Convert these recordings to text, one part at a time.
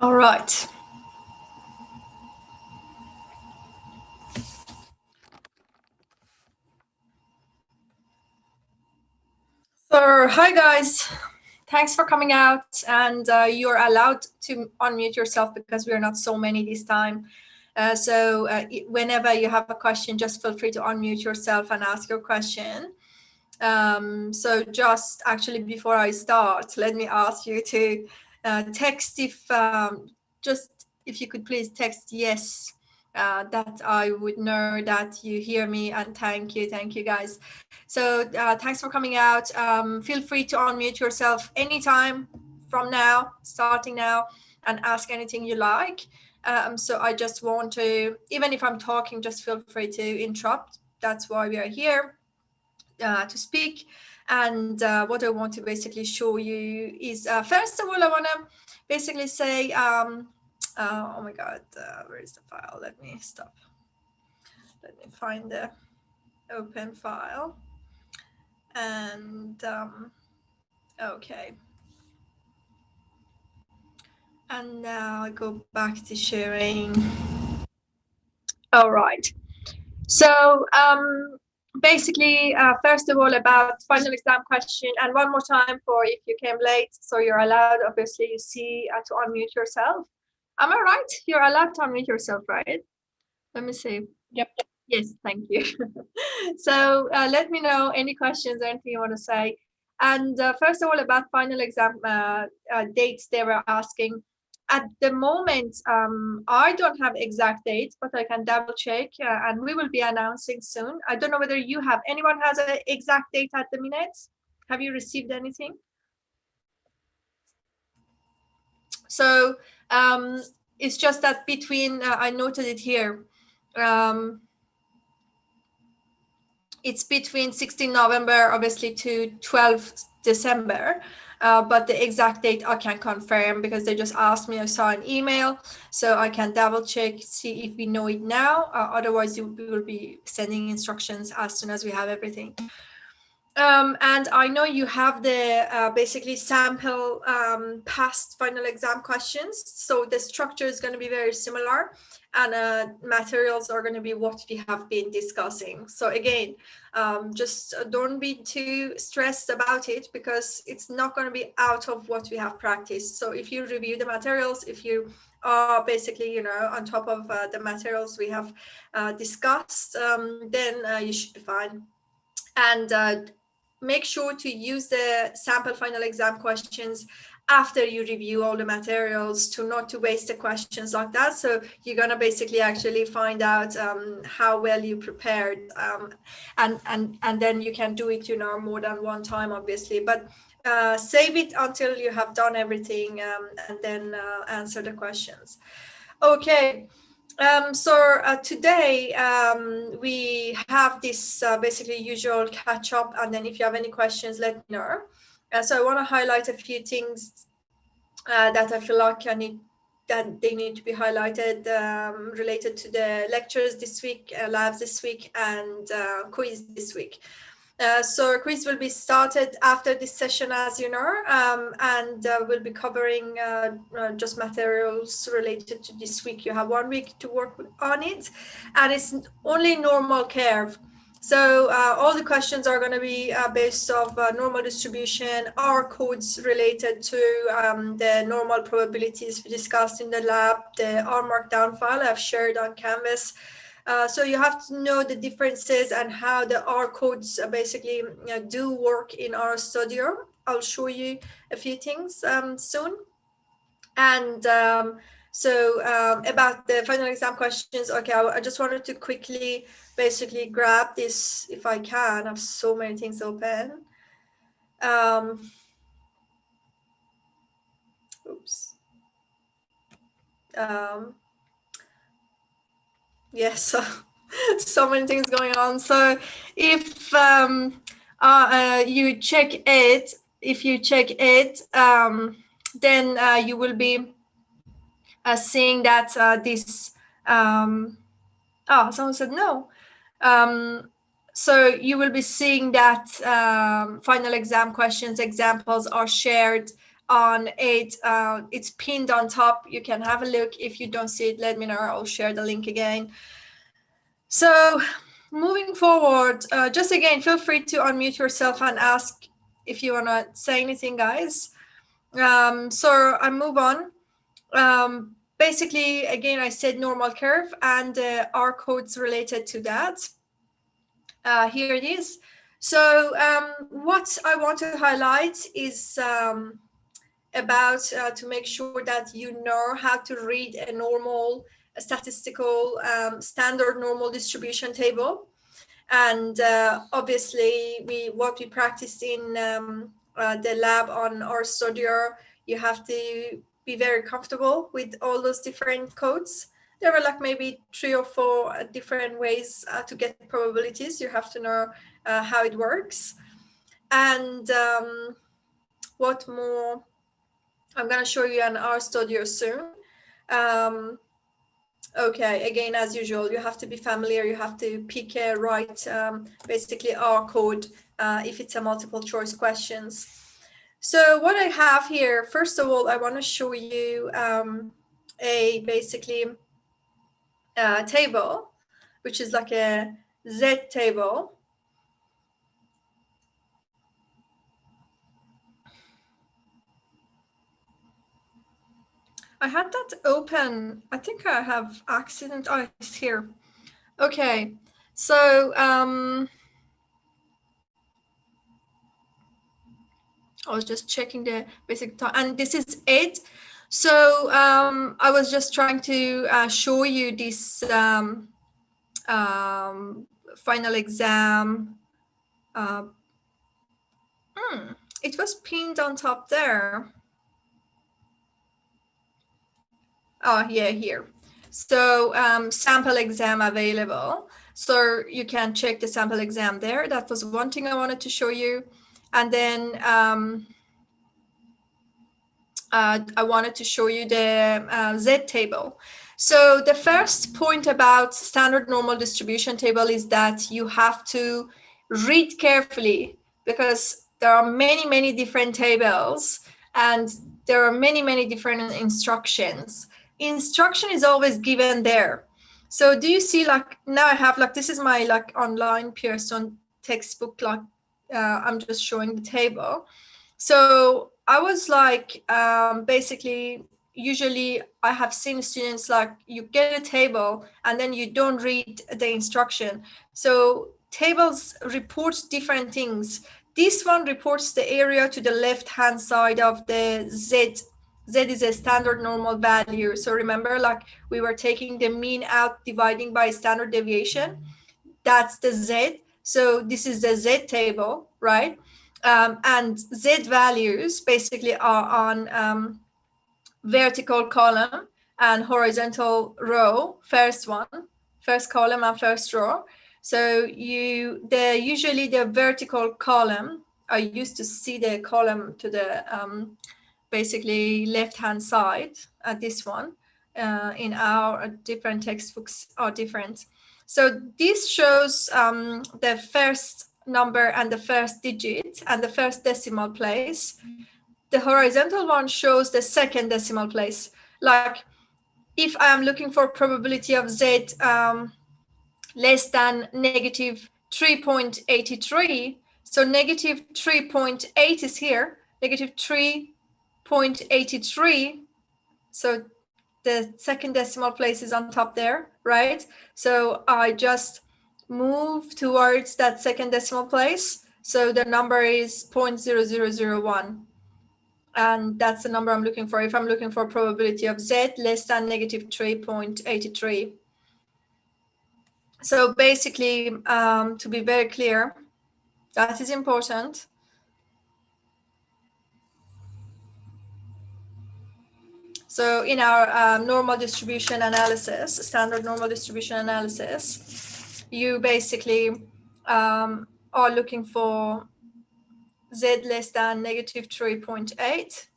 All right. So, hi guys. Thanks for coming out, and you're allowed to unmute yourself because we're not so many this time. Whenever you have a question, just feel free to unmute yourself and ask your question. So just actually before I start, let me ask you to text if you could please text yes, that I would know that you hear me, and thank you guys. So thanks for coming out. Feel free to unmute yourself anytime from now, starting now, and ask anything you like. So I just want to, even if I'm talking, just feel free to interrupt. That's why we are here. To speak. And what I want to basically show you is, first of all, I want to basically say, oh my God, where is the file? Let me stop. Let me find the open file. And okay. And now I go back to sharing. All right. So basically, first of all, about final exam question, and one more time for if you came late, so you're allowed, obviously, you see, to unmute yourself. Am I right? You're allowed to unmute yourself, right? Let me see. Yep. Yes, thank you. So let me know any questions, anything you want to say. And first of all, about final exam dates they were asking. At the moment, I don't have exact dates, but I can double check, and we will be announcing soon. I don't know whether anyone has an exact date at the minute. Have you received anything? So it's just that between, I noted it here. It's between 16 November, obviously, to 12 December. But the exact date I can't confirm because they just asked me. I saw an email, so I can double check, see if we know it now. Otherwise, we will be sending instructions as soon as we have everything. And I know you have the basically sample past final exam questions. So the structure is going to be very similar, and materials are going to be what we have been discussing. So again, just don't be too stressed about it because it's not going to be out of what we have practiced. So if you review the materials, if you are basically, on top of the materials we have discussed, then you should be fine. And make sure to use the sample final exam questions after you review all the materials, to not to waste the questions like that. So you're going to basically actually find out how well you prepared, and then you can do it more than one time, obviously, but save it until you have done everything, and then answer the questions. Okay. So today we have this basically usual catch up, and then if you have any questions, let me know. So I want to highlight a few things that I feel like that they need to be highlighted, related to the lectures this week, labs this week, and quiz this week. So quiz will be started after this session, as you know, and we'll be covering just materials related to this week. You have 1 week to work on it, and it's only normal curve. So all the questions are going to be based off normal distribution, R codes related to the normal probabilities we discussed in the lab, the R markdown file I've shared on Canvas. So you have to know the differences and how the R codes basically do work in R Studio. I'll show you a few things soon. And about the final exam questions, okay, I just wanted to quickly basically grab this if I can. I have so many things open. Oops. Yes. So many things going on. So if you check it, then you will be seeing that this. Someone said no. So you will be seeing that final exam questions examples are shared on it. It's pinned on top. You can have a look. If you don't see it, let me know. I'll share the link again. So moving forward, just again, feel free to unmute yourself and ask if you want to say anything, guys. So I move on. Basically, again, I said normal curve and R codes related to that. Here it is. So what I want to highlight is about to make sure that you know how to read a normal, a statistical standard normal distribution table. And obviously, what we practiced in the lab on our studio, you have to be very comfortable with all those different codes. There were like maybe 3 or 4 different ways to get probabilities. You have to know how it works. And what more? I'm going to show you an R studio soon. Okay, again, as usual, you have to be familiar. You have to pick a right, basically R code if it's a multiple choice questions. So what I have here, first of all, I want to show you a basically table, which is like a Z table. I had that open. I think I have accident. Oh, it's here. Okay, so I was just checking the basic time, and this is it. So I was just trying to show you this final exam. It was pinned on top there. Oh, yeah, here. So sample exam available. So you can check the sample exam there. That was one thing I wanted to show you. And then I wanted to show you the Z table. So the first point about standard normal distribution table is that you have to read carefully, because there are many, many different tables and there are many, many different instructions. Instruction is always given there. So do you see, like now I have like, this is my like online Pearson textbook, like I'm just showing the table. So I was like, basically, usually I have seen students like you get a table and then you don't read the instruction. So tables report different things. This one reports the area to the left-hand side of the Z. Z is a standard normal value. So remember, like we were taking the mean out, dividing by standard deviation. That's the Z. So this is the Z table, right? And Z values basically are on vertical column and horizontal row, first column and first row. So usually the vertical column, I used to see the column to the basically left-hand side at this one. In our different textbooks are different. So this shows the first number and the first digit and the first decimal place. The horizontal one shows the second decimal place. Like if I am looking for probability of Z less than negative 3.83, so negative 3.8 is here, negative 3.83. So the second decimal place is on top there, right? So I just move towards that second decimal place. So the number is 0.0001. And that's the number I'm looking for if I'm looking for probability of Z less than negative 3.83. So basically, to be very clear, that is important. So in our normal distribution analysis, standard normal distribution analysis, you basically are looking for Z less than negative 3.8.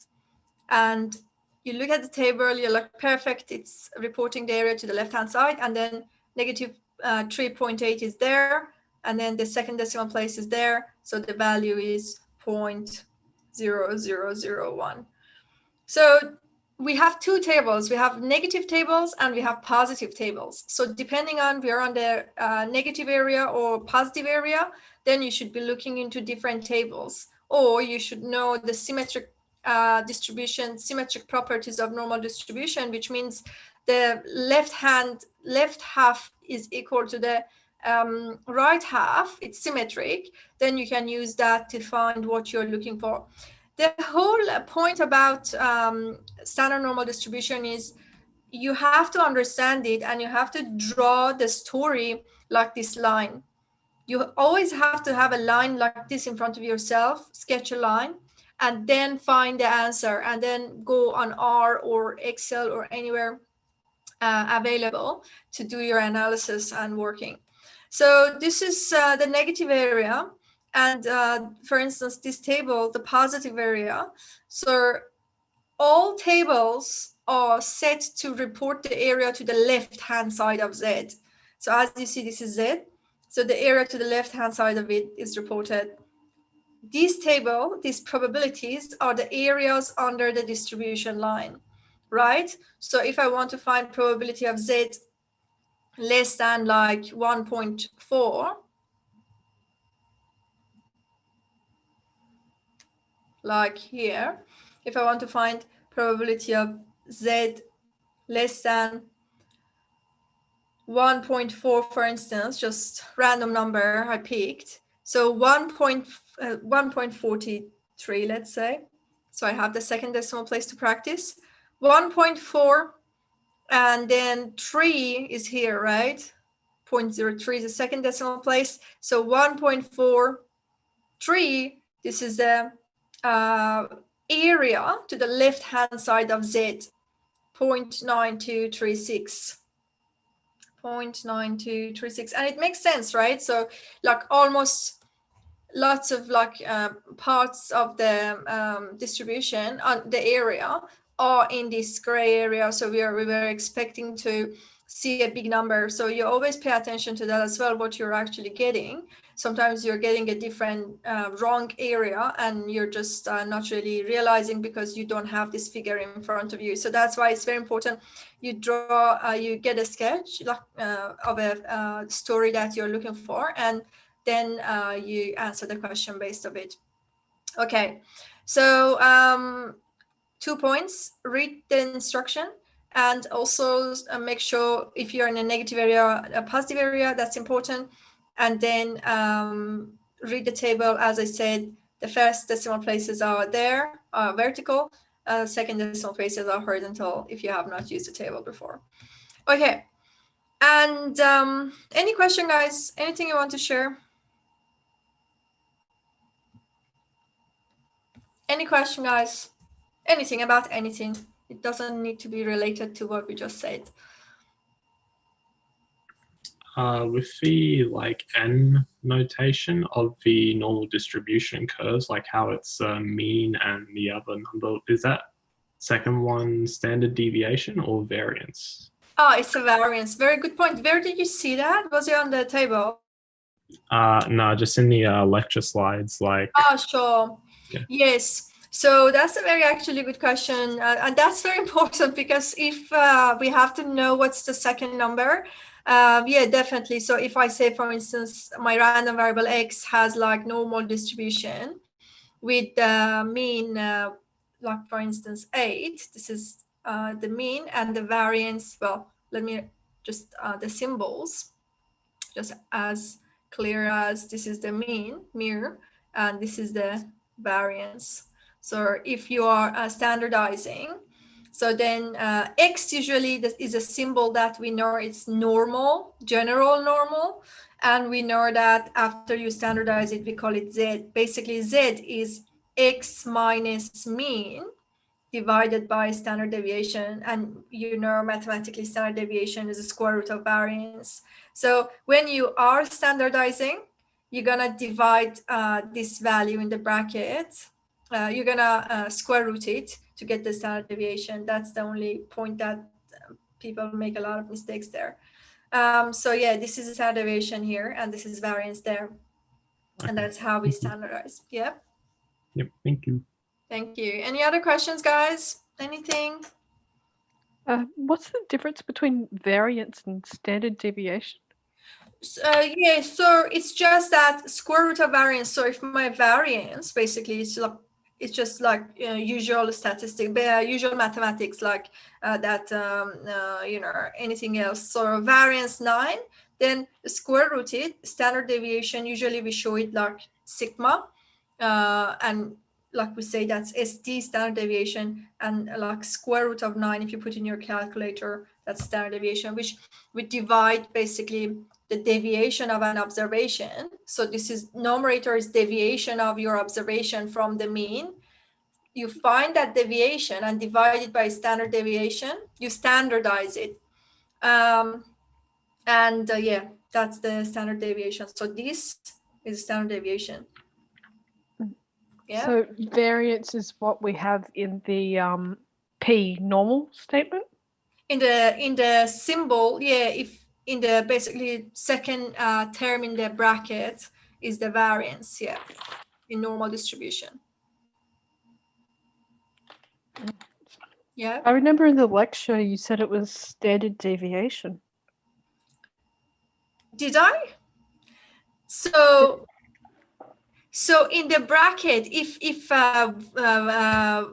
And you look at the table, you're like, perfect, it's reporting the area to the left-hand side. And then negative 3.8 is there. And then the second decimal place is there. So the value is 0.0001. So we have two tables. We have negative tables and we have positive tables. So depending on we're on the negative area or positive area, then you should be looking into different tables, or you should know the symmetric distribution, symmetric properties of normal distribution, which means the left half is equal to the right half. It's symmetric. Then you can use that to find what you're looking for. The whole point about standard normal distribution is you have to understand it and you have to draw the story like this line. You always have to have a line like this in front of yourself, sketch a line, and then find the answer, and then go on R or Excel or anywhere available to do your analysis and working. So this is the negative area. And for instance, this table, the positive area. So all tables are set to report the area to the left-hand side of Z. So as you see, this is Z. So the area to the left-hand side of it is reported. This table, these probabilities are the areas under the distribution line, right? So if I want to find probability of Z less than like 1.4, like here, if I want to find probability of Z less than 1.4, for instance, just random number I picked. So 1.43, let's say. So I have the second decimal place to practice. 1.4, and then 3 is here, right? 0.03 is the second decimal place. So 1.43, this is the area to the left-hand side of Z, 0.9236. 0.9236, and it makes sense, right? So like almost lots of like parts of the distribution on the area are in this gray area. So we were expecting to see a big number. So you always pay attention to that as well, what you're actually getting. Sometimes you're getting a different wrong area and you're just not really realizing because you don't have this figure in front of you. So that's why it's very important you draw, you get a sketch of a story that you're looking for, and then you answer the question based on it. Okay, so 2 points: read the instruction, and also make sure if you're in a negative area, a positive area, that's important. And then read the table. As I said, the first decimal places are there, vertical. Second decimal places are horizontal if you have not used the table before. Okay, and any question, guys? Anything you want to share? Any question, guys? Anything about anything. It doesn't need to be related to what we just said. With the like n notation of the normal distribution curves, like how it's mean and the other number, is that second one standard deviation or variance? Oh, it's a variance. Very good point. Where did you see that? Was it on the table? No, just in the lecture slides. Like. Oh, sure. Yeah. Yes. So that's a very actually good question. And that's very important because if we have to know what's the second number, yeah, definitely. So if I say, for instance, my random variable X has like normal distribution with the mean, like for instance, 8, this is the mean, and the variance, well, let me just, the symbols, just as clear as this is the mean, mirror, and this is the variance. So if you are standardizing, so then X usually is a symbol that we know it's normal, general normal, and we know that after you standardize it, we call it Z. Basically, Z is X minus mean divided by standard deviation, and you know mathematically standard deviation is the square root of variance. So when you are standardizing, you're gonna divide this value in the bracket. You're gonna square root it to get the standard deviation. That's the only point that people make a lot of mistakes there. So yeah, this is a standard deviation here, and this is variance there. Okay. And that's how we standardize. Yeah. Yep. Thank you. Thank you. Any other questions, guys? Anything? What's the difference between variance and standard deviation? Yeah, so it's just that square root of variance. So if my variance basically is like, it's just like usual statistic, usual mathematics, like that, anything else. So variance 9, then square rooted, standard deviation, usually we show it like sigma, and like we say that's ST, standard deviation, and like square root of 9, if you put in your calculator, that's standard deviation, which we divide basically the deviation of an observation. So this is numerator is deviation of your observation from the mean. You find that deviation and divide it by standard deviation. You standardize it. Yeah, that's the standard deviation. So this is standard deviation. Yeah. So variance is what we have in the P normal statement? In the symbol, yeah, if in the basically second term in the bracket is the variance, yeah, in normal distribution. Yeah. I remember in the lecture you said it was standard deviation. Did I? So in the bracket, if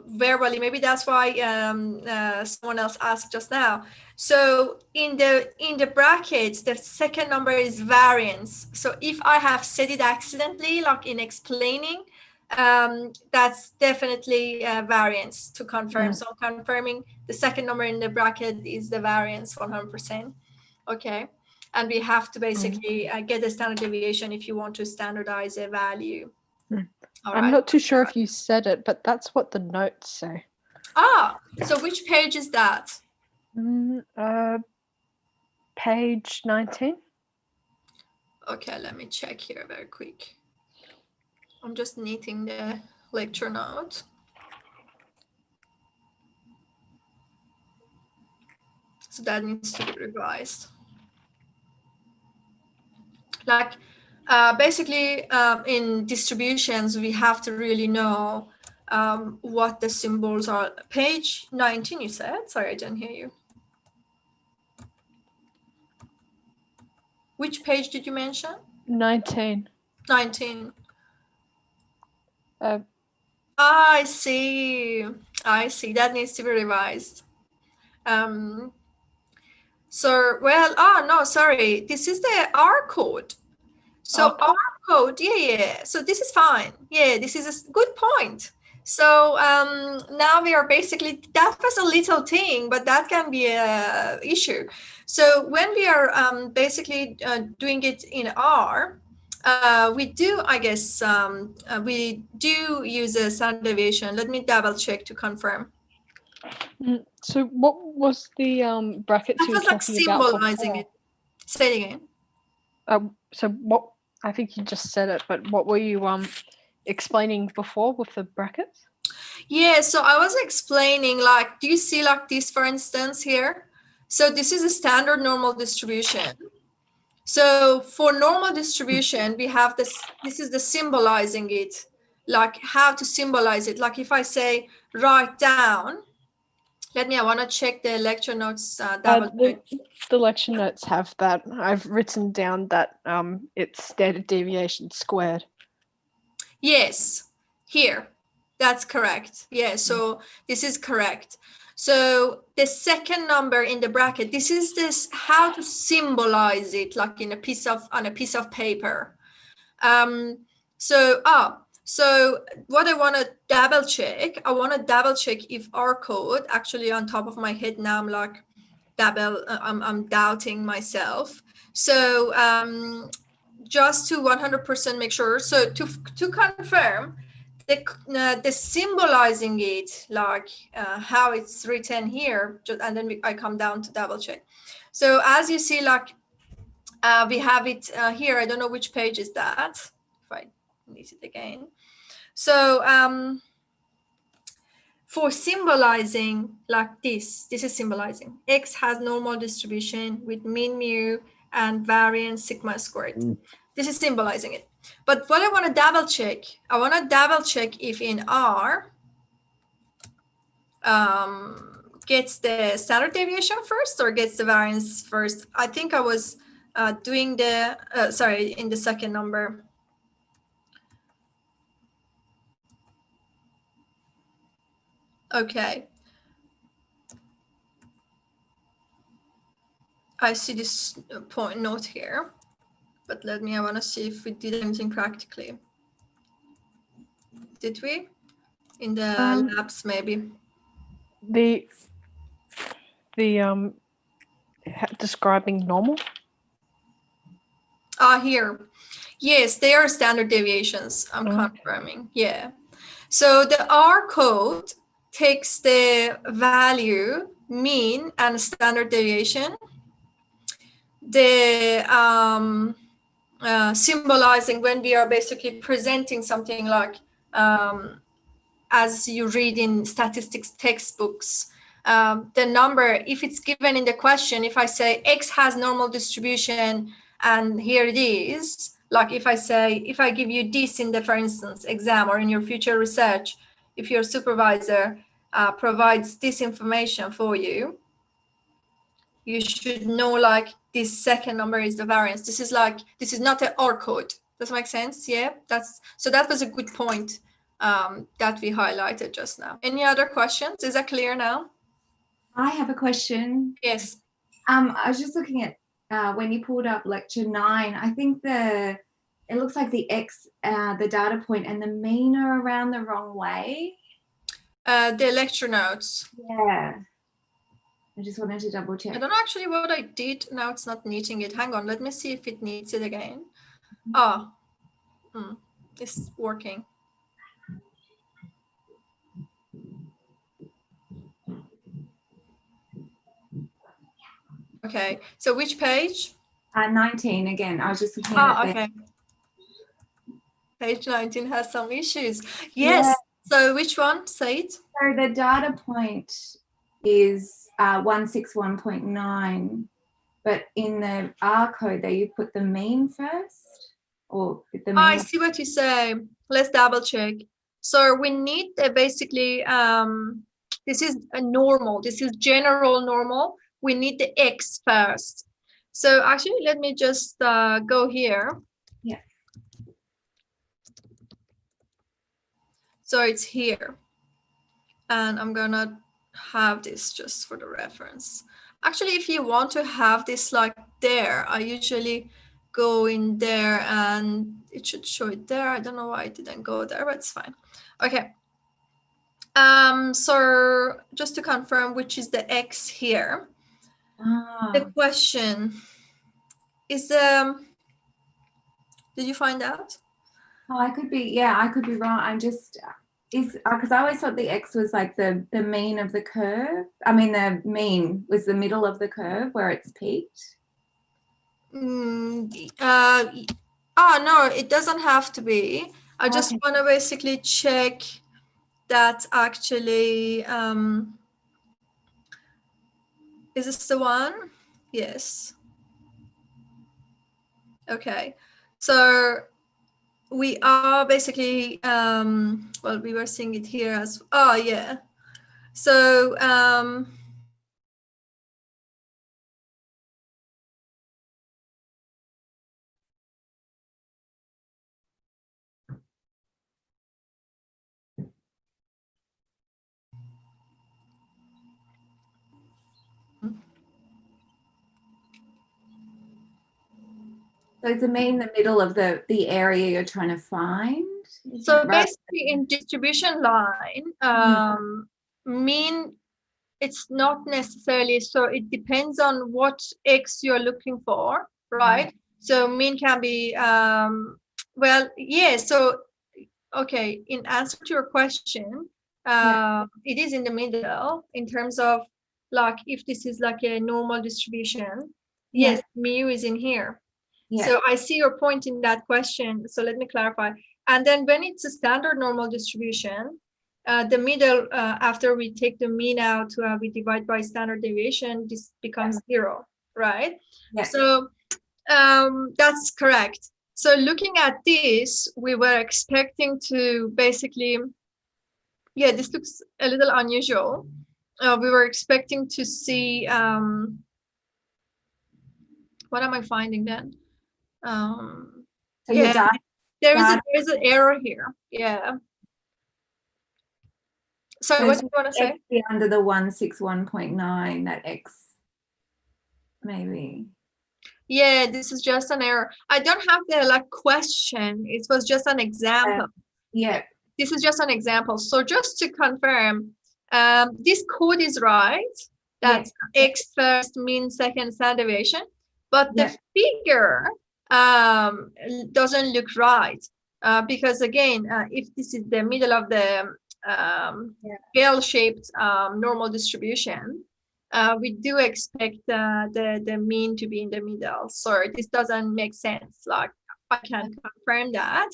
verbally, maybe that's why someone else asked just now. So in the brackets, the second number is variance. So if I have said it accidentally, like in explaining, that's definitely variance to confirm. So I'm confirming the second number in the bracket is the variance 100%. Okay. And we have to basically get a standard deviation if you want to standardize a value. I'm not too sure if you said it, but that's what the notes say. So which page is that? Page 19. Okay, let me check here very quick. I'm just knitting the lecture note. So that needs to be revised. Like basically in distributions, we have to really know what the symbols are. Page 19, you said? Sorry, I didn't hear you. Which page did you mention? 19. 19. I see. That needs to be revised. So, well, no, sorry. This is the R code. So R code, yeah. So this is fine. Yeah, this is a good point. So now we are basically, that was a little thing, but that can be a issue. So when we are basically doing it in R, we do, I guess, we do use a standard deviation. Let me double check to confirm. So what was the brackets you were talking about before? Symbolizing it. Say it again. So what, I think you just said it, but what were you explaining before with the brackets? Yeah, so I was explaining, like, do you see like this, for instance, here? So this is a standard normal distribution. So for normal distribution, we have this is the symbolizing it, like how to symbolize it. Like if I say write down, I want to check the lecture notes. The lecture notes have that. I've written down that it's standard deviation squared. Yes, here. That's correct. Yeah, so this is correct. So the second number in the bracket, this is how to symbolize it, like on a piece of paper. So what I want to double check if our code, actually on top of my head now, I'm like I'm doubting myself. So just to 100% make sure. So to confirm, the symbolizing it, like how it's written here, and then I come down to double check. So as you see, like we have it here. I don't know which page is that. If I need it again. So for symbolizing like this is symbolizing. X has normal distribution with mean mu and variance sigma squared. This is symbolizing it. But what I want to double check if in R, gets the standard deviation first or gets the variance first? I think I was doing the, sorry, in the second number. Okay. I see this point note here, but I want to see if we did anything practically. Did we? In the labs, maybe? Describing normal? Here. Yes, they are standard deviations. I'm confirming. Yeah. So the R code takes the value, mean, and standard deviation. The symbolizing when we are basically presenting something like as you read in statistics textbooks, the number, if it's given in the question, if I say X has normal distribution and here it is, like if I give you this in the, for instance, exam or in your future research, if your supervisor provides this information for you, you should know like this second number is the variance. This is not an R code. Does that make sense? Yeah, so that was a good point that we highlighted just now. Any other questions? Is that clear now? I have a question. Yes. I was just looking at when you pulled up lecture 9, I think it looks like the X, the data point and the mean are around the wrong way. The lecture notes. Yeah. I just wanted to double check. I don't know actually what I did. Now it's not needing it. Hang on, let me see if it needs it again. It's working. Okay, so which page? 19 again. I was just looking at okay. Page 19 has some issues. Yes. Yeah. So which one? Say it. So the data point is 161.9, but in the R code there you put the mean first, or the mean. I see what you say. Let's double check. So we need basically this is a normal. This is general normal. We need the X first. So actually, let me just go here. Yeah. So it's here. And I'm gonna have this just for the reference. Actually, if you want to have this like there, I usually go in there and it should show it there. I don't know why it didn't go there, but it's fine. Okay. So just to confirm, which is the X here. The question is, did you find out? Oh, I could be wrong. I'm just, because I always thought the X was like the mean of the curve. I mean, the mean was the middle of the curve where it's peaked. No, it doesn't have to be. I just want to basically check that actually, is this the one? Yes. Okay, so we are basically, well, we were seeing it here as, yeah. So, so it's the mean the middle of the area you're trying to find? So basically in distribution line, mean, it's not necessarily, so it depends on what X you're looking for, right? So mean can be, well, yeah, so, okay, in answer to your question, it is in the middle in terms of like, if this is like a normal distribution, yes, mu is in here. Yeah. So I see your point in that question. So let me clarify. And then when it's a standard normal distribution, the middle, after we take the mean out, we divide by standard deviation, this becomes 0, right? Yeah. So that's correct. So looking at this, we were expecting to basically, yeah, this looks a little unusual. We were expecting to see, what am I finding then? So your Yeah, data, there's an error here. Yeah. Sorry, what do you want to say? X be under the 161.9, that X maybe. Yeah, this is just an error. I don't have the like question. It was just an example. Yeah. This is just an example. So just to confirm, this code is right. That's X first, mean second, standard deviation, but the figure doesn't look right, because again, if this is the middle of the scale-shaped normal distribution, we do expect the mean to be in the middle. So this doesn't make sense. Like, I can confirm that.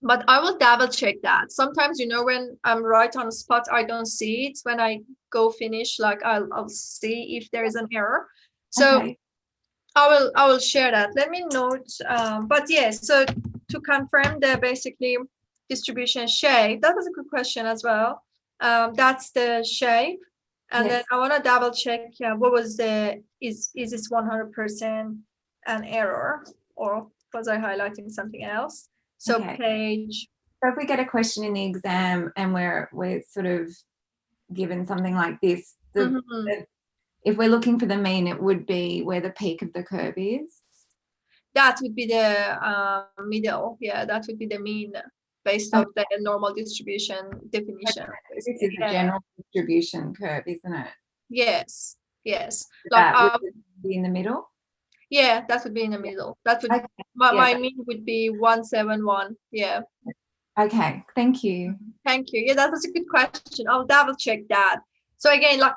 But I will double check that. Sometimes, you know, when I'm right on the spot, I don't see it. When I go finish, like I'll see if there is an error. So I will share that. Let me note. But yes, so to confirm the basically distribution shape, that was a good question as well. That's the shape. And then I want to double check what was is this 100% an error, or was I highlighting something else? So page. So if we get a question in the exam and we're sort of given something like this, if we're looking for the mean, it would be where the peak of the curve is. That would be the middle. Yeah, that would be the mean based off the normal distribution definition. This is the general distribution curve, isn't it? Yes, yes. Like, that would be in the middle? Yeah, that would be in the middle. That would my mean would be 171. Yeah. Okay, thank you. Thank you. Yeah, that was a good question. I'll double check that. So again, like,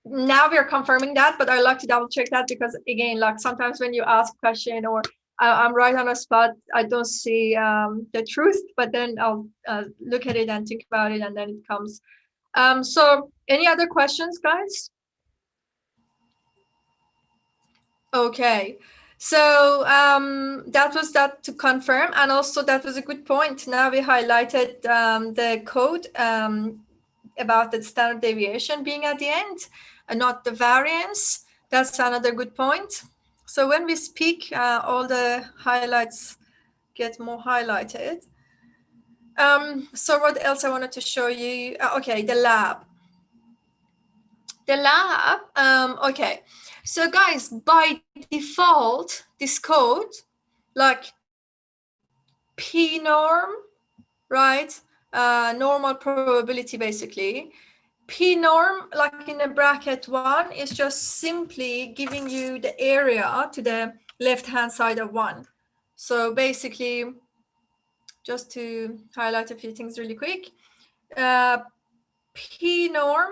now we are confirming that, but I like to double check that because again, like, sometimes when you ask a question or I'm right on a spot, I don't see the truth, but then I'll look at it and think about it, and then it comes. So any other questions, guys? Okay, so that was that to confirm, and also that was a good point. Now we highlighted the code about the standard deviation being at the end and not the variance. That's another good point. So when we speak, all the highlights get more highlighted. So what else I wanted to show you? Okay, the lab. The lab, okay. So guys, by default, this code, like P norm, right? Normal probability, basically. P norm, like in the bracket 1, is just simply giving you the area to the left-hand side of 1. So basically, just to highlight a few things really quick, P norm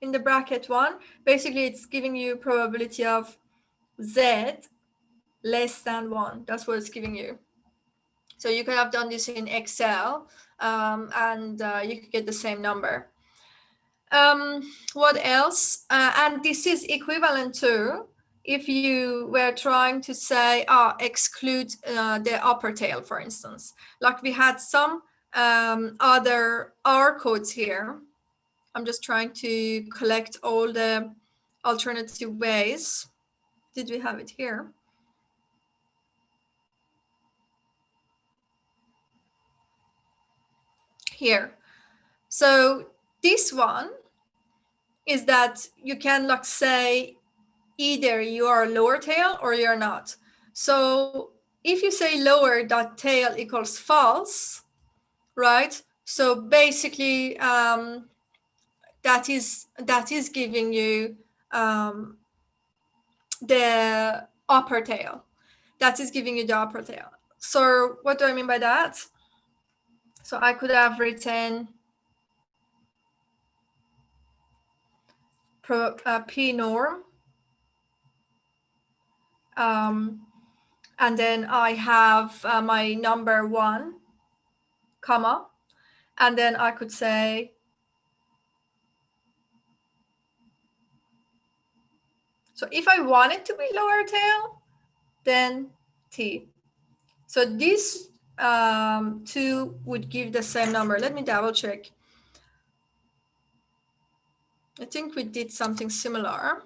in the bracket 1, basically it's giving you probability of Z less than 1. That's what it's giving you. So you could have done this in Excel and you could get the same number. What else? And this is equivalent to if you were trying to say, exclude the upper tail, for instance. Like we had some other R codes here. I'm just trying to collect all the alternative ways. Did we have it here? Here. So this one is that you can like say either you are lower tail or you're not. So if you say lower dot tail equals false, right? So basically that is giving you the upper tail. That is giving you the upper tail. So what do I mean by that? So I could have written P norm. And then I have my number 1, comma, and then I could say, so if I want it to be lower tail, then T. So this 2 would give the same number. Let me double check. I think we did something similar.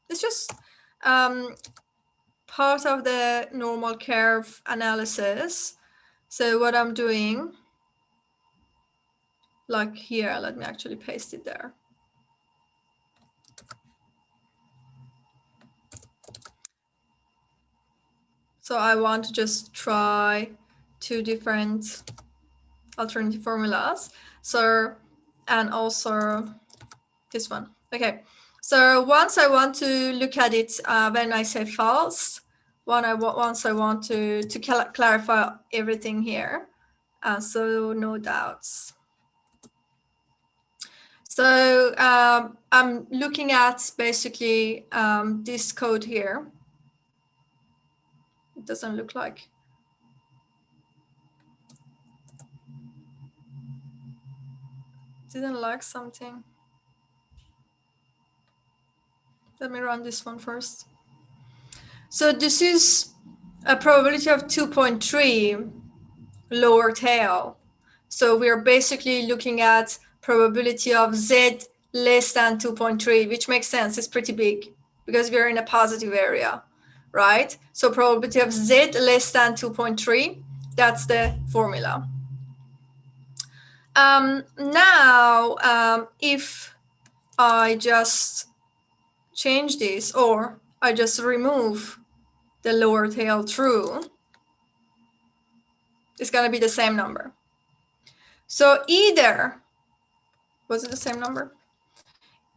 It's just part of the normal curve analysis. So what I'm doing, like here, let me actually paste it there. So I want to just try 2 different alternative formulas. So, and also this one. Okay. So once I want to look at it when I say false, once I want to clarify everything here. So no doubts. So I'm looking at basically this code here. It doesn't look like. Didn't like something. Let me run this one first. So this is a probability of 2.3 lower tail. So we're basically looking at probability of Z less than 2.3, which makes sense. It's pretty big because we're in a positive area, right? So probability of Z less than 2.3, that's the formula. Now, if I just change this, or I just remove the lower tail true, it's going to be the same number. So either, was it the same number?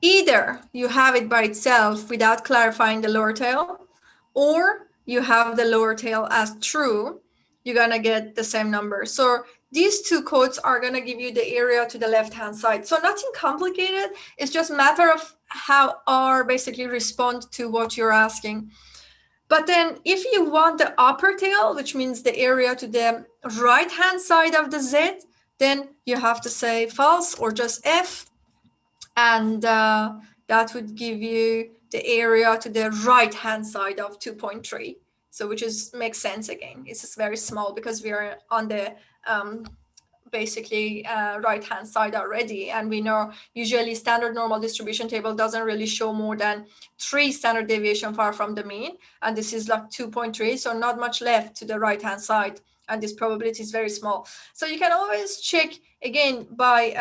Either you have it by itself without clarifying the lower tail, or you have the lower tail as true, you're going to get the same number. So these 2 codes are going to give you the area to the left-hand side. So nothing complicated. It's just a matter of how R basically respond to what you're asking. But then if you want the upper tail, which means the area to the right-hand side of the Z, then you have to say false or just F. And that would give you the area to the right-hand side of 2.3. So which makes sense again. It's just very small because we are on the basically right-hand side already. And we know usually standard normal distribution table doesn't really show more than 3 standard deviation far from the mean. And this is like 2.3, so not much left to the right-hand side. And this probability is very small. So you can always check again by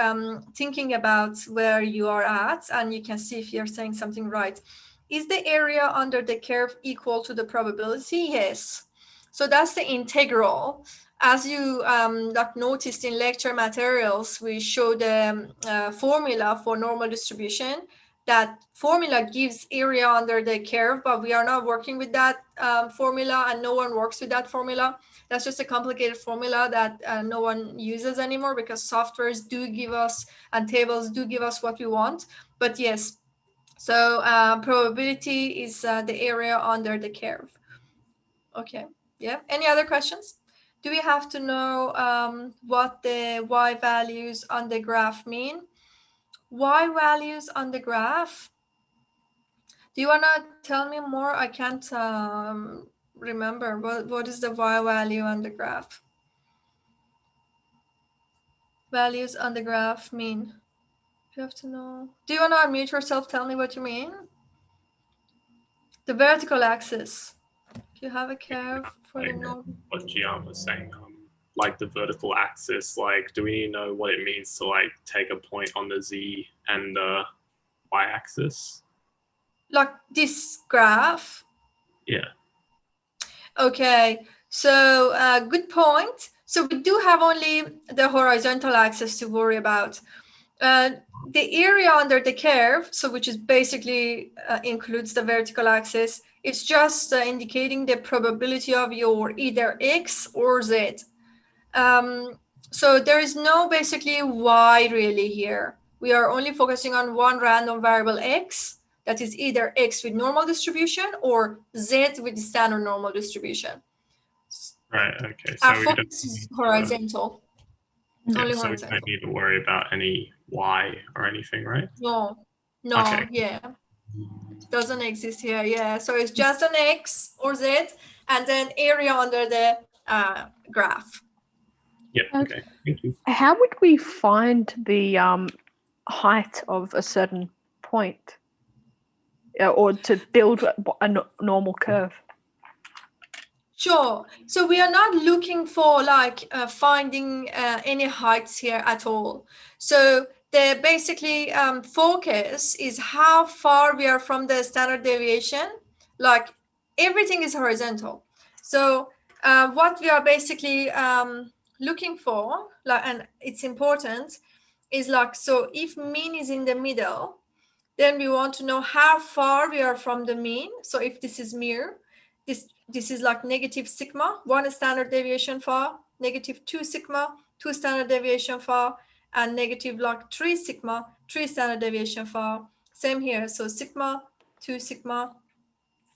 thinking about where you are at, and you can see if you're saying something right. Is the area under the curve equal to the probability? Yes. So that's the integral. As you noticed in lecture materials, we show the formula for normal distribution. That formula gives area under the curve, but we are not working with that formula, and no one works with that formula. That's just a complicated formula that no one uses anymore because softwares do give us and tables do give us what we want. But yes, so probability is the area under the curve. Okay, yeah. Any other questions? Do we have to know what the y values on the graph mean? Y values on the graph? Do you want to tell me more? I can't remember. What is the y value on the graph? Values on the graph mean? You have to know. Do you want to unmute yourself? Tell me what you mean. The vertical axis. Do you have a curve for the node? What Gian was saying, like the vertical axis, like do we need to know what it means to like take a point on the Z and the Y axis? Like this graph? Yeah. Okay, so good point. So we do have only the horizontal axis to worry about. The area under the curve, so which is basically includes the vertical axis, it's just indicating the probability of your either X or Z. So there is no basically Y really here. We are only focusing on one random variable X, that is either X with normal distribution or Z with standard normal distribution. Right, okay. So our we focus is horizontal. yeah, so we don't need to worry about any Y or anything, right? No, Okay. yeah. Doesn't exist here, yeah. So it's just an X or Z and then area under the graph. Yeah. Okay. Thank you. How would we find the height of a certain point, or to build a normal curve? Sure. So we are not looking for like finding any heights here at all. So the basically focus is how far we are from the standard deviation. Like everything is horizontal. So what we are basically looking for, like, and it's important, is like, so if mean is in the middle, then we want to know how far we are from the mean. So if this is mu, this is like negative sigma, 1 standard deviation far, negative 2 sigma, 2 standard deviation far, and negative like 3 sigma, 3 standard deviation far. Same here. So sigma, 2 sigma,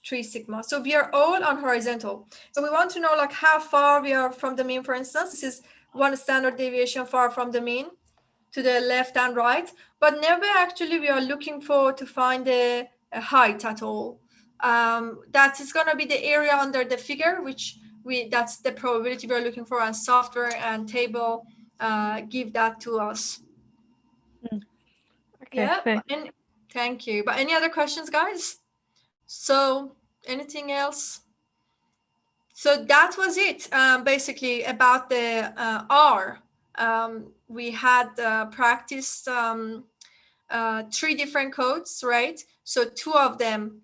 3 sigma. So we are all on horizontal. So we want to know like how far we are from the mean, for instance. This is 1 standard deviation far from the mean to the left and right, but never actually we are looking for to find a height at all. That is going to be the area under the figure, which that's the probability we're looking for, and software and table give that to us. Okay, Yeah, thanks. and thank you. But any other questions, guys? So anything else? So that was it, basically about the R. We had practiced 3 different codes, right? So two of them,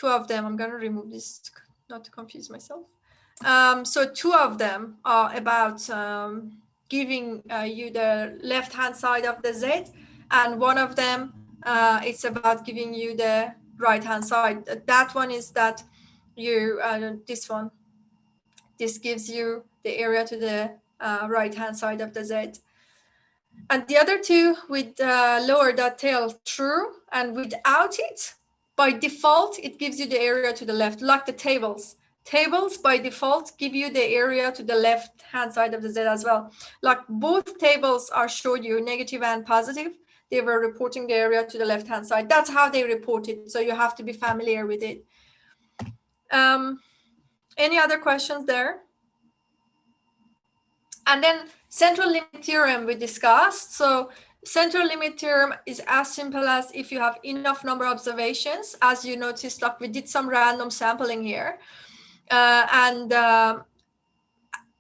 I'm going to remove this not to confuse myself. So 2 of them are about giving you the left-hand side of the Z, and one of them it's about giving you the right-hand side. That one is that you, this gives you the area to the right-hand side of the Z. And the other 2 with lower dot tail true, and without it, by default, it gives you the area to the left, like the tables. Tables by default give you the area to the left-hand side of the Z as well. Like both tables are showed you negative and positive. They were reporting the area to the left-hand side. That's how they report it. So you have to be familiar with it. Any other questions there? And then central limit theorem we discussed. So central limit theorem is as simple as if you have enough number of observations. As you noticed, like we did some random sampling here.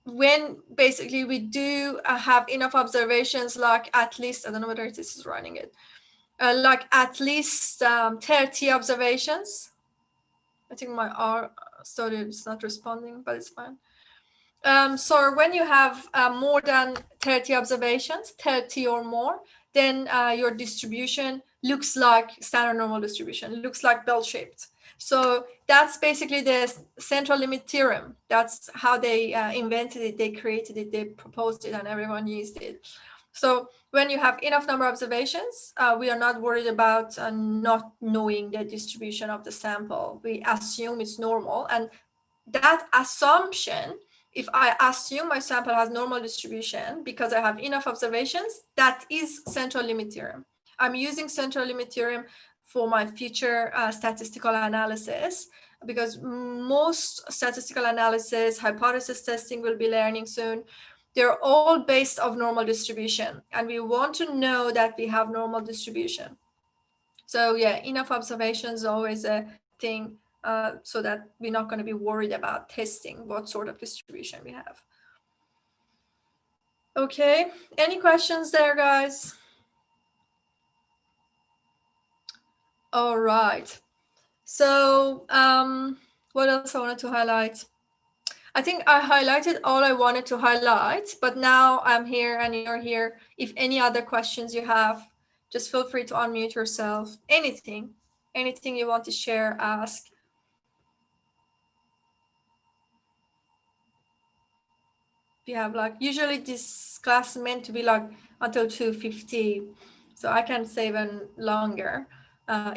When basically we do have enough observations, like at least, I don't know whether this is running it, like at least 30 observations. I think my R study is not responding, but it's fine. So when you have more than 30 observations, 30 or more, then your distribution looks like standard normal distribution, looks like bell-shaped. So that's basically the central limit theorem. That's how they invented it, they created it, they proposed it, and everyone used it. So when you have enough number of observations, we are not worried about not knowing the distribution of the sample. We assume it's normal, and that assumption, if I assume my sample has normal distribution because I have enough observations, that is central limit theorem. I'm using central limit theorem for my future statistical analysis, because most statistical analysis, hypothesis testing we'll be learning soon, they're all based on normal distribution, and we want to know that we have normal distribution. So yeah, enough observations is always a thing, so that we're not going to be worried about testing what sort of distribution we have. Okay, any questions there, guys? All right. So what else I wanted to highlight? I think I highlighted all I wanted to highlight, but now I'm here and you're here. If any other questions you have, just feel free to unmute yourself. Anything you want to share, ask. We have like, usually this class is meant to be like until 2:50, so I can stay even longer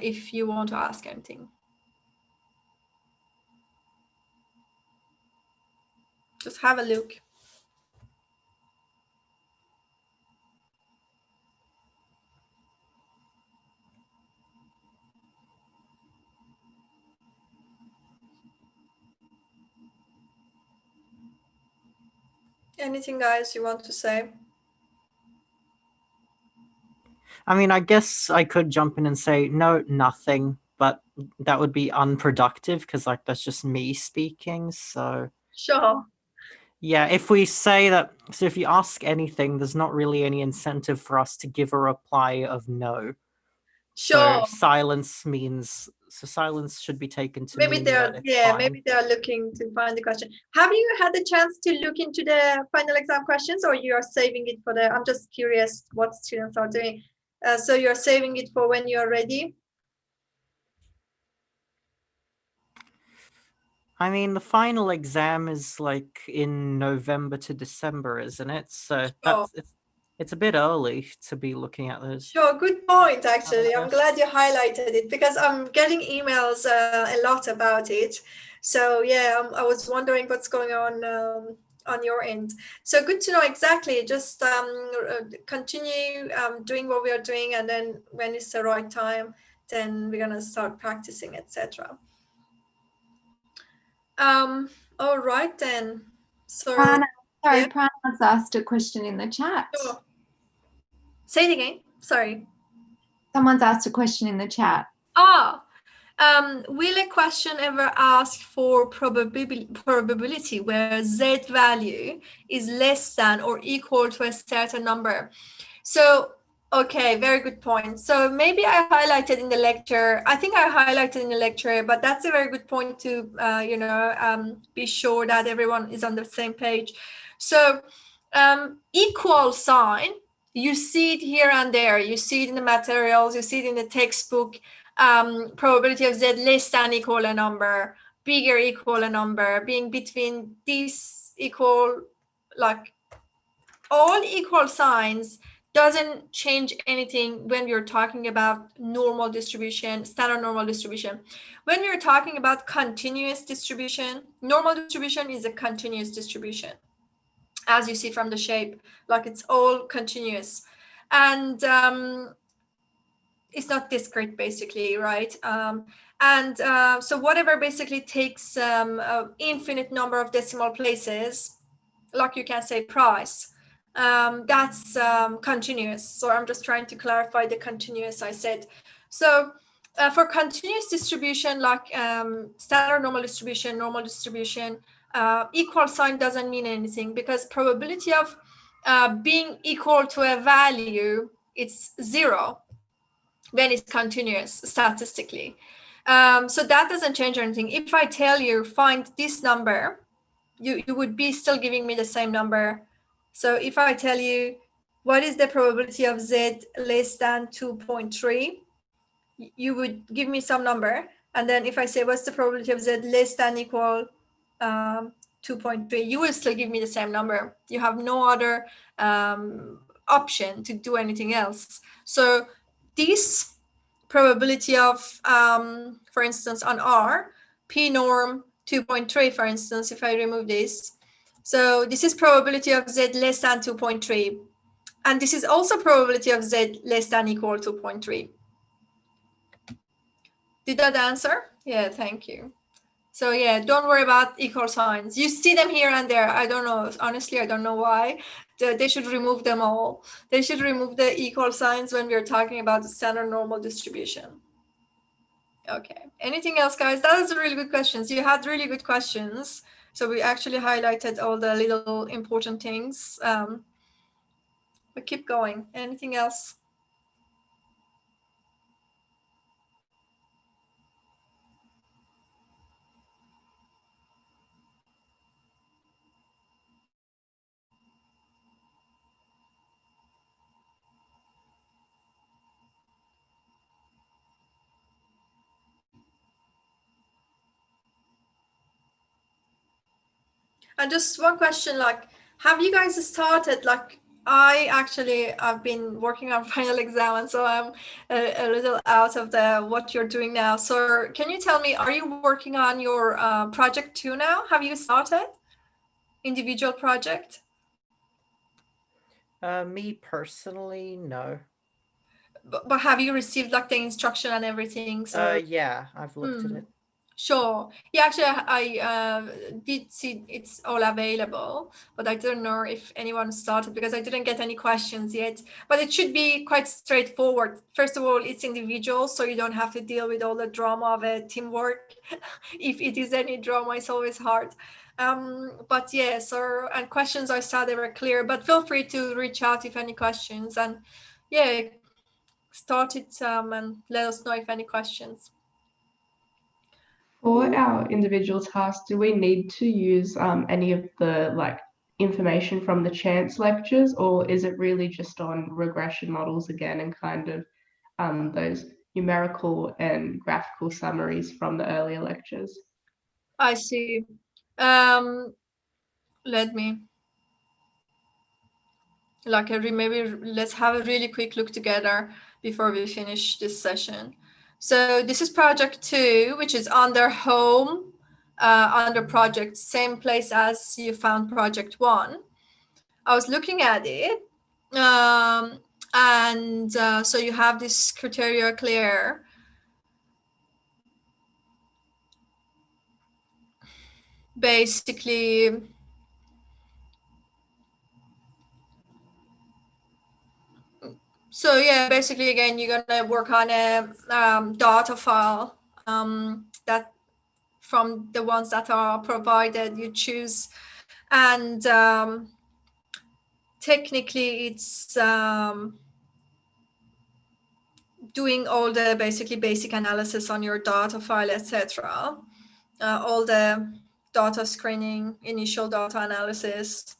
if you want to ask anything. Just have a look. Anything, guys, you want to say? I mean, I guess I could jump in and say no, nothing, but that would be unproductive because like that's just me speaking. So Sure. yeah, if we say that, so if you ask anything, there's not really any incentive for us to give a reply of no. So Sure. silence means, so silence should be taken to Maybe mean they're, that it's yeah, fine. maybe they're looking to find the question. Have you had the chance to look into the final exam questions, or you are saving it for the, I'm just curious what students are doing. So you're saving it for when you're ready? I mean, the final exam is like in November to December, isn't it? So Sure. it's a bit early to be looking at those. Sure, good point, actually. I'm Yes. glad you highlighted it because I'm getting emails a lot about it. So yeah, I was wondering what's going on your end. So good to know exactly. Just continue doing what we are doing, and then when it's the right time, then we're gonna start practicing, etc. All right then. So Prana, sorry, yeah. Prana's asked a question in the chat. Sure. Say it again. Sorry. Someone's asked a question in the chat. Will a question ever ask for probability where Z value is less than or equal to a certain number? So, okay, very good point. So maybe I highlighted in the lecture, I think I highlighted in the lecture, but that's a very good point to, be sure that everyone is on the same page. So equal sign, you see it here and there. You see it in the materials, you see it in the textbook. Probability of Z less than equal a number, bigger equal a number, being between these equal, like all equal signs doesn't change anything when we're talking about normal distribution, standard normal distribution. When we're talking about continuous distribution, normal distribution is a continuous distribution. As you see from the shape, like it's all continuous. And it's not discrete basically, right? So whatever basically takes an infinite number of decimal places, like you can say price, that's continuous. So I'm just trying to clarify the continuous I said. So for continuous distribution, like standard normal distribution, equal sign doesn't mean anything because probability of being equal to a value, it's 0 when it's continuous statistically. So that doesn't change anything. If I tell you find this number, you would be still giving me the same number. So if I tell you what is the probability of Z less than 2.3, you would give me some number. And then if I say what's the probability of Z less than equal 2.3, you will still give me the same number. You have no other option to do anything else. So this probability of, for instance, on R, P norm 2.3, for instance, if I remove this. So this is probability of Z less than 2.3. And this is also probability of Z less than equal to 0.3. Did that answer? Yeah, thank you. So yeah, don't worry about equal signs. You see them here and there. I don't know. Honestly, I don't know why. They should remove them all. They should remove the equal signs when we're talking about the standard normal distribution. Okay. Anything else, guys? That was really good questions. You had really good questions. So we actually highlighted all the little important things. But keep going. Anything else? And just one question, like, have you guys started, like, I've been working on final exam, and so I'm a little out of what you're doing now. So can you tell me, are you working on your project too now? Have you started individual project? Me personally, no. But have you received like the instruction and everything? So Yeah, I've looked at it. Sure. Yeah, actually, I did see it's all available, but I don't know if anyone started because I didn't get any questions yet. But it should be quite straightforward. First of all, it's individual, so you don't have to deal with all the drama of a teamwork. If it is any drama, it's always hard. But yeah, so, and questions I saw, they were clear, but feel free to reach out if any questions. And yeah, start it and let us know if any questions. For our individual tasks, do we need to use any of the information from the chance lectures, or is it really just on regression models again and kind of those numerical and graphical summaries from the earlier lectures? I see. Let me maybe let's have a really quick look together before we finish this session. So this is project 2, which is under home, under project, same place as you found project 1. I was looking at it, and so you have this criteria clear. Basically, so yeah, basically again, you're gonna work on a data file that from the ones that are provided, you choose, and technically it's doing all the basically basic analysis on your data file, etc. All the data screening, initial data analysis,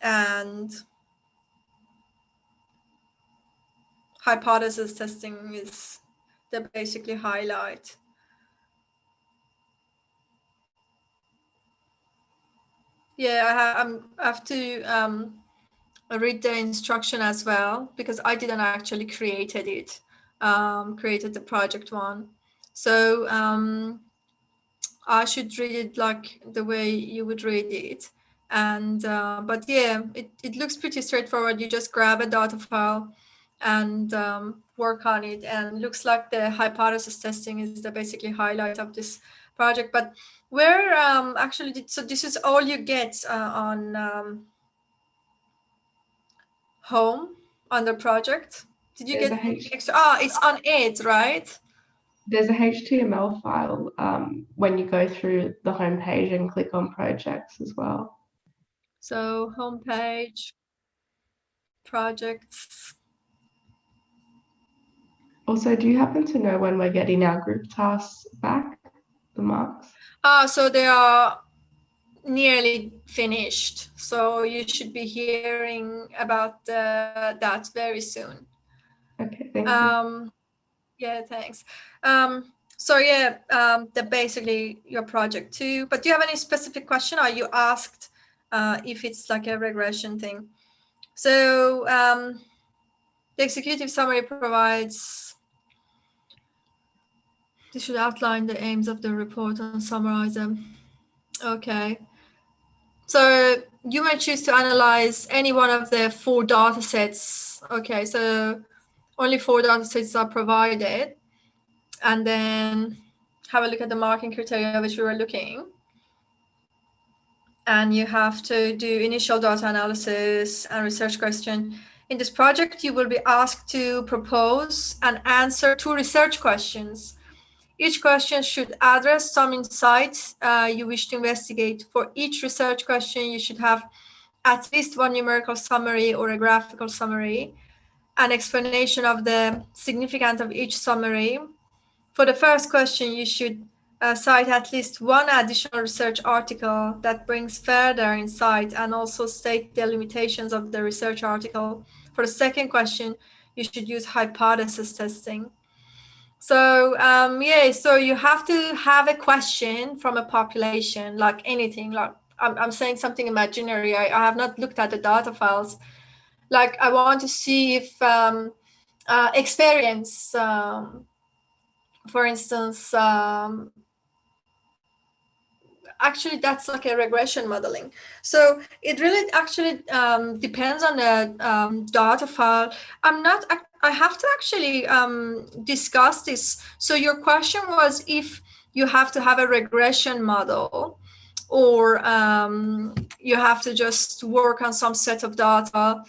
and hypothesis testing is the basically highlight. Yeah, I have to read the instruction as well, because I didn't actually created it, created the project 1. So I should read it like the way you would read it. And but yeah, it looks pretty straightforward. You just grab a data file and work on it, and looks like the hypothesis testing is the basically highlight of this project. But where actually so this is all you get on home on the project. Did you There's get a extra? It's on it, right? There's a HTML file when you go through the homepage and click on projects as well. So homepage, projects. Also, do you happen to know when we're getting our group tasks back, the marks? So they are nearly finished. So you should be hearing about that very soon. Okay, thank you. Yeah, thanks. So yeah, the basically your project 2. But do you have any specific question? Or you asked if it's like a regression thing? So the executive summary provides. This should outline the aims of the report and summarize them. Okay. So you might choose to analyze any one of the 4 data sets. Okay, so only 4 data sets are provided. And then have a look at the marking criteria which we were looking. And you have to do initial data analysis and research question. In this project, you will be asked to propose and answer 2 research questions. Each question should address some insight you wish to investigate. For each research question, you should have at least 1 numerical summary or a graphical summary, an explanation of the significance of each summary. For the first question, you should cite at least 1 additional research article that brings further insight and also state the limitations of the research article. For the second question, you should use hypothesis testing. So yeah, so you have to have a question from a population, like anything, like I'm saying something imaginary. I have not looked at the data files. Like I want to see if experience, for instance, actually that's like a regression modeling. So it really actually depends on the data file. I have to actually discuss this. So your question was if you have to have a regression model, or you have to just work on some set of data,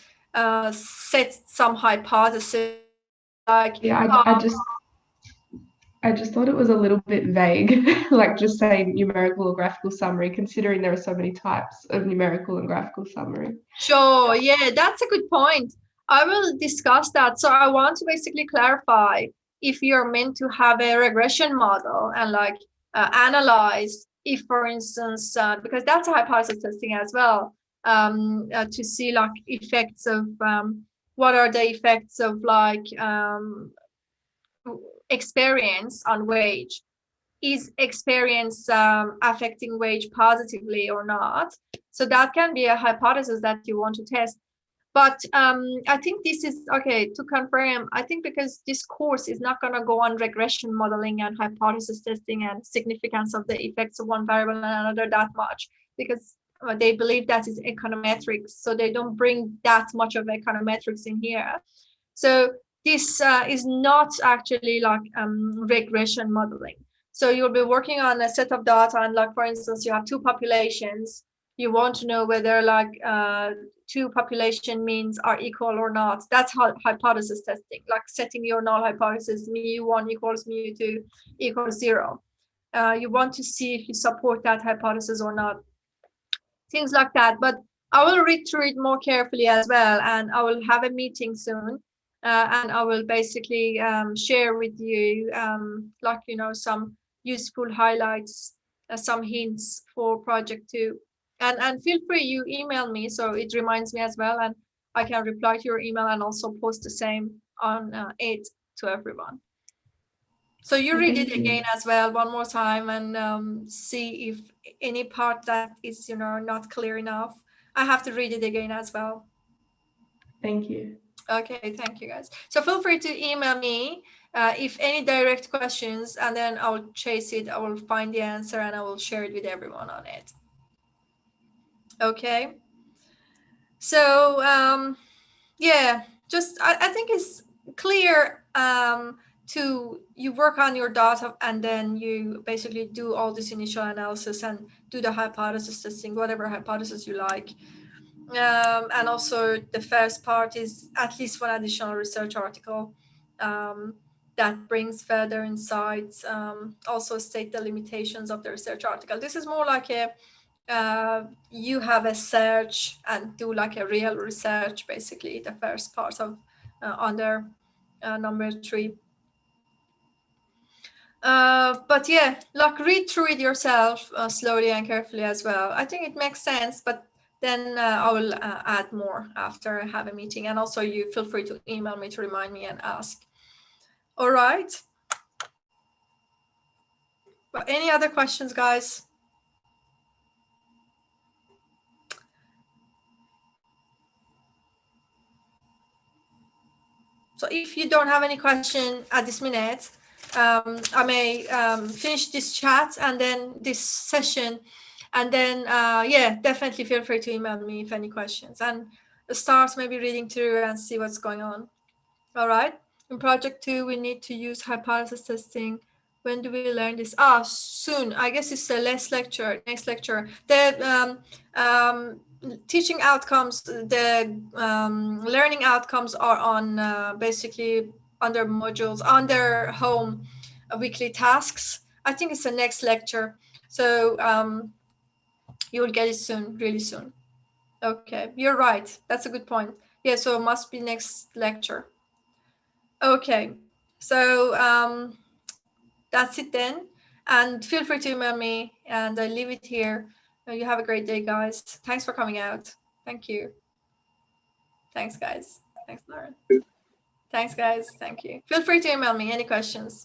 set some hypothesis, like Yeah, I just thought it was a little bit vague, like just saying numerical or graphical summary, considering there are so many types of numerical and graphical summary. Sure, yeah, that's a good point. I will discuss that. So I want to basically clarify if you're meant to have a regression model and like analyze if, for instance, because that's a hypothesis testing as well, to see like effects of what are the effects of like experience on wage. Is experience affecting wage positively or not? So that can be a hypothesis that you want to test. But I think this is okay to confirm. I think because this course is not going to go on regression modeling and hypothesis testing and significance of the effects of one variable and another that much, because they believe that is econometrics. So they don't bring that much of econometrics in here. So this is not actually like regression modeling. So you'll be working on a set of data, and like, for instance, you have two populations. You want to know whether like two population means are equal or not. That's how hypothesis testing, like setting your null hypothesis, mu1 equals mu2 equals 0. You want to see if you support that hypothesis or not. Things like that. But I will read through it more carefully as well, and I will have a meeting soon. And I will basically share with you like, you know, some useful highlights, some hints for project 2. And feel free, you email me, so it reminds me as well, and I can reply to your email and also post the same on it to everyone. So you read it again as well one more time, and see if any part that is, you know, not clear enough. I have to read it again as well. Thank you. Okay, thank you guys. So feel free to email me if any direct questions, and then I will chase it. I will find the answer and I will share it with everyone on it. Okay. So yeah, just I think it's clear to you work on your data and then you basically do all this initial analysis and do the hypothesis testing, whatever hypothesis you like. And also the first part is at least one additional research article that brings further insights. Also state the limitations of the research article. This is more like a you have a search and do like a real research, basically the first part of under number 3. But yeah, like read through it yourself slowly and carefully as well. I think it makes sense, but then I will add more after I have a meeting. And also you feel free to email me to remind me and ask. All right. But any other questions, guys? So if you don't have any question at this minute, I may finish this chat and then this session, and then yeah, definitely feel free to email me if any questions, and start maybe reading through and see what's going on. All right. In project 2, we need to use hypothesis testing. When do we learn this? Soon. I guess it's the next lecture. The teaching outcomes, the learning outcomes are on basically under modules, under home weekly tasks. I think it's the next lecture. So you will get it soon, really soon. Okay, you're right. That's a good point. Yeah, so it must be next lecture. Okay, so that's it then. And feel free to email me, and I leave it here. You have a great day, guys. Thanks for coming out. Thank you. Thanks, guys. Thanks, Lauren. Thanks, guys. Thank you. Feel free to email me any questions.